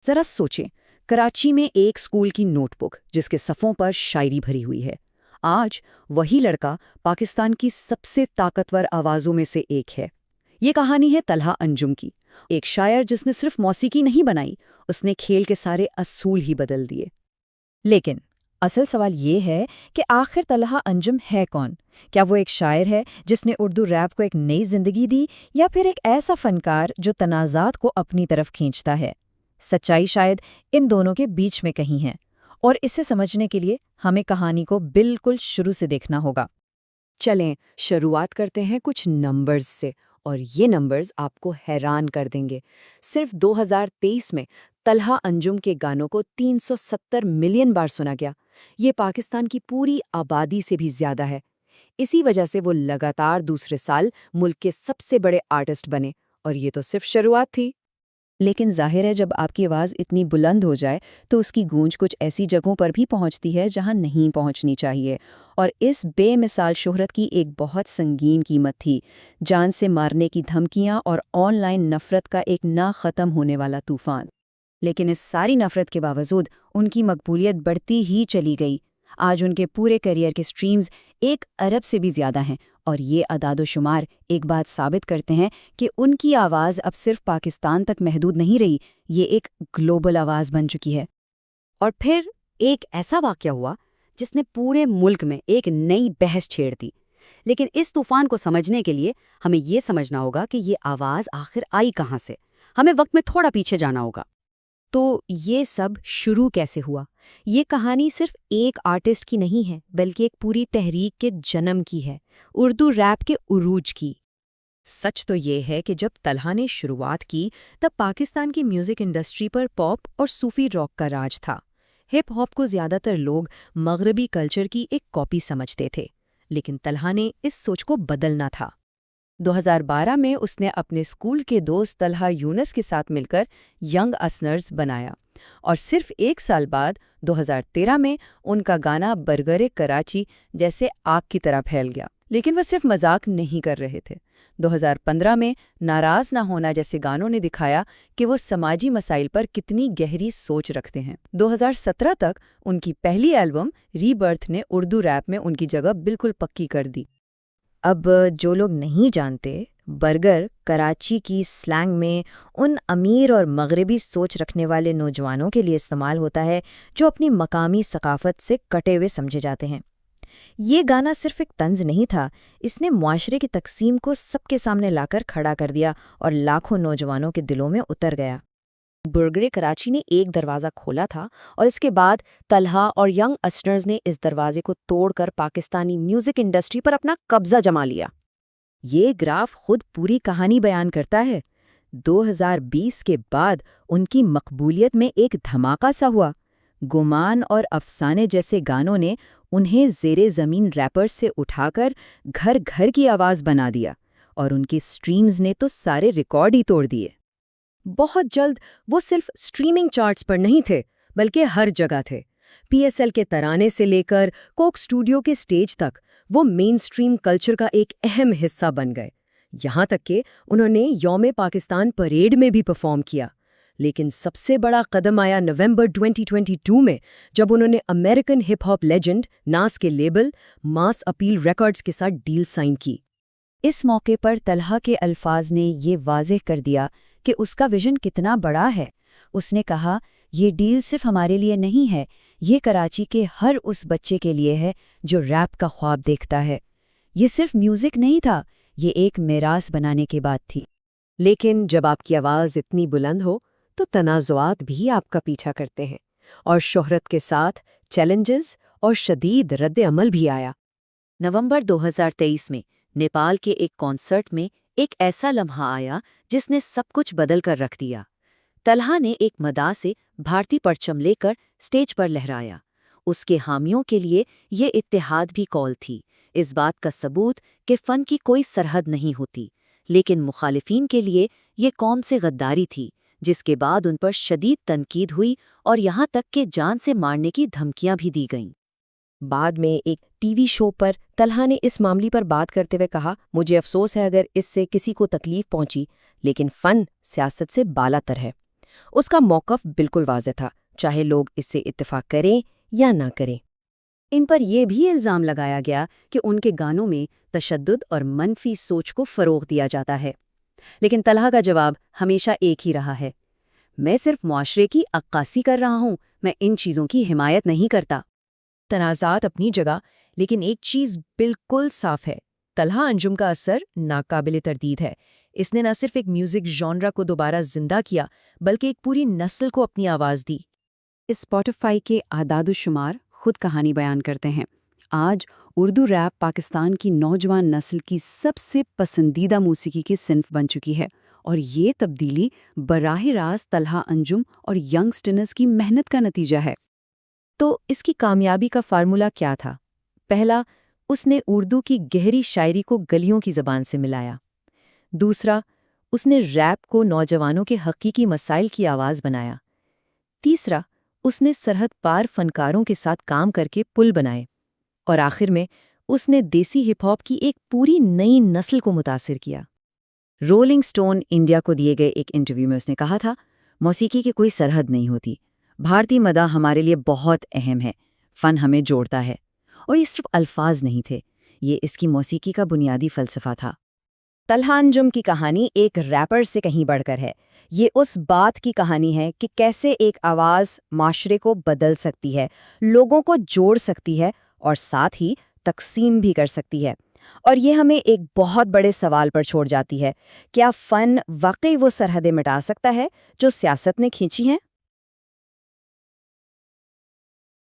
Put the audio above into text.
ذرا سوچیں، کراچی میں ایک اسکول کی نوٹ بک جس کے صفوں پر شاعری بھری ہوئی ہے، آج وہی لڑکا پاکستان کی سب سے طاقتور آوازوں میں سے ایک ہے۔ یہ کہانی ہے طلحہ انجم کی، ایک شاعر جس نے صرف موسیقی نہیں بنائی، اس نے کھیل کے سارے اصول ہی بدل دیے۔ لیکن اصل سوال یہ ہے کہ آخر طلحہ انجم ہے کون؟ کیا وہ ایک شاعر ہے جس نے اردو ریپ کو ایک نئی زندگی دی، یا پھر ایک ایسا فنکار جو تنازعات کو اپنی طرف کھینچتا ہے؟ سچائی شاید ان دونوں کے بیچ میں کہیں ہے، اور اسے سمجھنے کے لیے ہمیں کہانی کو بالکل شروع سے دیکھنا ہوگا۔ چلیں شروعات کرتے ہیں کچھ نمبرز سے، اور یہ نمبرز آپ کو حیران کر دیں گے۔ صرف 2023 میں طلحہ انجم کے گانوں کو 370 ملین بار سنا گیا۔ یہ پاکستان کی پوری آبادی سے بھی زیادہ ہے۔ اسی وجہ سے وہ لگاتار دوسرے سال ملک کے سب سے بڑے آرٹسٹ بنے، اور یہ تو صرف شروعات تھی۔ لیکن ظاہر ہے جب آپ کی آواز اتنی بلند ہو جائے تو اس کی گونج کچھ ایسی جگہوں پر بھی پہنچتی ہے جہاں نہیں پہنچنی چاہیے، اور اس بے مثال شہرت کی ایک بہت سنگین قیمت تھی، جان سے مارنے کی دھمکیاں اور آن لائن نفرت کا ایک نہ ختم ہونے والا طوفان۔ لیکن اس ساری نفرت کے باوجود ان کی مقبولیت بڑھتی ہی چلی گئی۔ آج ان کے پورے کیریئر کے سٹریمز 1 ارب سے بھی زیادہ ہیں، اور یہ اعداد و شمار ایک بات ثابت کرتے ہیں کہ ان کی آواز اب صرف پاکستان تک محدود نہیں رہی، یہ ایک گلوبل آواز بن چکی ہے۔ اور پھر ایک ایسا واقعہ ہوا جس نے پورے ملک میں ایک نئی بحث چھیڑ دی۔ لیکن اس طوفان کو سمجھنے کے لیے ہمیں یہ سمجھنا ہوگا کہ یہ آواز آخر آئی کہاں سے۔ ہمیں وقت میں تھوڑا پیچھے جانا ہوگا۔ تو یہ سب شروع کیسے ہوا؟ یہ کہانی صرف ایک آرٹسٹ کی نہیں ہے، بلکہ ایک پوری تحریک کے جنم کی ہے، اردو ریپ کے عروج کی۔ سچ تو یہ ہے کہ جب طلحہ نے شروعات کی تب پاکستان کی میوزک انڈسٹری پر پاپ اور صوفی راک کا راج تھا۔ ہپ ہاپ کو زیادہ تر لوگ مغربی کلچر کی ایک کاپی سمجھتے تھے، لیکن طلحہ نے اس سوچ کو بدلنا تھا۔ 2012 میں اس نے اپنے اسکول کے دوست طلحہ یونس کے ساتھ مل کر ینگ اسنرز بنایا، اور صرف 1 سال بعد 2013 میں ان کا گانا برگر کراچی جیسے آگ کی طرح پھیل گیا۔ لیکن وہ صرف مذاق نہیں کر رہے تھے۔ 2015 میں ناراض نہ ہونا جیسے گانوں نے دکھایا کہ وہ سماجی مسائل پر کتنی گہری سوچ رکھتے ہیں۔ 2017 تک ان کی پہلی البم ری برتھ نے اردو ریپ میں ان کی جگہ بالکل پکی کر دی۔ اب جو لوگ نہیں جانتے، برگر کراچی کی سلینگ میں ان امیر اور مغربی سوچ رکھنے والے نوجوانوں کے لیے استعمال ہوتا ہے جو اپنی مقامی ثقافت سے کٹے ہوئے سمجھے جاتے ہیں۔ یہ گانا صرف ایک طنز نہیں تھا، اس نے معاشرے کی تقسیم کو سب کے سامنے لا کر کھڑا کر دیا اور لاکھوں نوجوانوں کے دلوں میں اتر گیا۔ برگر کراچی نے ایک دروازہ کھولا تھا، اور اس کے بعد طلحہ اور ینگ اسنرز نے اس دروازے کو توڑ کر پاکستانی میوزک انڈسٹری پر اپنا قبضہ جما لیا۔ یہ گراف خود پوری کہانی بیان کرتا ہے۔ 2020 کے بعد ان کی مقبولیت میں ایک دھماکہ سا ہوا۔ گمان اور افسانے جیسے گانوں نے انہیں زیر زمین ریپرز سے اٹھا کر گھر گھر کی آواز بنا دیا، اور ان کی سٹریمز نے تو سارے ریکارڈ ہی توڑ دیے۔ بہت جلد وہ صرف سٹریمنگ چارٹس پر نہیں تھے، بلکہ ہر جگہ تھے۔ PSL کے ترانے سے لے کر کوک اسٹوڈیو کے سٹیج تک وہ مین سٹریم کلچر کا ایک اہم حصہ بن گئے، یہاں تک کہ انہوں نے یوم پاکستان پریڈ میں بھی پرفارم کیا۔ لیکن سب سے بڑا قدم آیا نومبر 2022 میں، جب انہوں نے امریکن ہپ ہاپ لیجنڈ ناز کے لیبل ماس اپیل ریکارڈز کے ساتھ ڈیل سائن کی۔ اس موقع پر طلحہ کے الفاظ نے یہ واضح کر دیا کہ اس کا ویژن کتنا بڑا ہے۔ اس نے کہا، یہ ڈیل صرف ہمارے لیے نہیں ہے، یہ کراچی کے ہر اس بچے کے لیے ہے جو ریپ کا خواب دیکھتا ہے۔ یہ صرف میوزک نہیں تھا، یہ ایک میراث بنانے کی بات تھی۔ لیکن جب آپ کی آواز اتنی بلند ہو تو تنازعات بھی آپ کا پیچھا کرتے ہیں، اور شہرت کے ساتھ چیلنجز اور شدید رد عمل بھی آیا۔ نومبر 2023 میں نیپال کے ایک کانسرٹ میں ایک ایسا لمحہ آیا جس نے سب کچھ بدل کر رکھ دیا۔ طلحہ نے ایک مداح سے بھارتی پرچم لے کر سٹیج پر لہرایا۔ اس کے حامیوں کے لیے یہ اتحاد بھی کال تھی، اس بات کا ثبوت کہ فن کی کوئی سرحد نہیں ہوتی۔ لیکن مخالفین کے لیے یہ قوم سے غداری تھی، جس کے بعد ان پر شدید تنقید ہوئی اور یہاں تک کہ جان سے مارنے کی دھمکیاں بھی دی گئیں۔ بعد میں ایک ٹی وی شو پر طلحہ نے اس معاملے پر بات کرتے ہوئے کہا، مجھے افسوس ہے اگر اس سے کسی کو تکلیف پہنچی، لیکن فن سیاست سے بالا تر ہے۔ اس کا موقف بالکل واضح تھا، چاہے لوگ اس سے اتفاق کریں یا نہ کریں۔ ان پر یہ بھی الزام لگایا گیا کہ ان کے گانوں میں تشدد اور منفی سوچ کو فروغ دیا جاتا ہے، لیکن طلحہ کا جواب ہمیشہ ایک ہی رہا ہے: میں صرف معاشرے کی عکاسی کر رہا ہوں، میں ان چیزوں کی حمایت نہیں کرتا۔ تنازعات اپنی جگہ، لیکن ایک چیز بالکل صاف ہے، طلحہ انجم کا اثر ناقابل تردید ہے۔ اس نے نہ صرف ایک میوزک ژانرا کو دوبارہ زندہ کیا، بلکہ ایک پوری نسل کو اپنی آواز دی۔ اسپوٹیفائی کے اعداد و شمار خود کہانی بیان کرتے ہیں۔ آج اردو ریپ پاکستان کی نوجوان نسل کی سب سے پسندیدہ موسیقی کی صنف بن چکی ہے، اور یہ تبدیلی براہ راست طلحہ انجم اور ینگسٹرز کی محنت کا نتیجہ ہے۔ تو اس کی کامیابی کا فارمولہ کیا تھا؟ پہلا، اس نے اردو کی گہری شاعری کو گلیوں کی زبان سے ملایا۔ دوسرا، اس نے ریپ کو نوجوانوں کے حقیقی مسائل کی آواز بنایا۔ تیسرا، اس نے سرحد پار فنکاروں کے ساتھ کام کر کے پل بنائے۔ اور آخر میں اس نے دیسی ہپ ہاپ کی ایک پوری نئی نسل کو متاثر کیا۔ رولنگ سٹون انڈیا کو دیے گئے ایک انٹرویو میں اس نے کہا تھا، موسیقی کی کوئی سرحد نہیں ہوتی، بھارتی مداح ہمارے لیے بہت اہم ہے، فن ہمیں جوڑتا ہے۔ اور یہ صرف الفاظ نہیں تھے، یہ اس کی موسیقی کا بنیادی فلسفہ تھا۔ طلحہ انجم کی کہانی ایک ریپر سے کہیں بڑھ کر ہے۔ یہ اس بات کی کہانی ہے کہ کیسے ایک آواز معاشرے کو بدل سکتی ہے، لوگوں کو جوڑ سکتی ہے اور ساتھ ہی تقسیم بھی کر سکتی ہے۔ اور یہ ہمیں ایک بہت بڑے سوال پر چھوڑ جاتی ہے، کیا فن واقعی وہ سرحدیں مٹا سکتا ہے جو سیاست نے کھینچی ہیں؟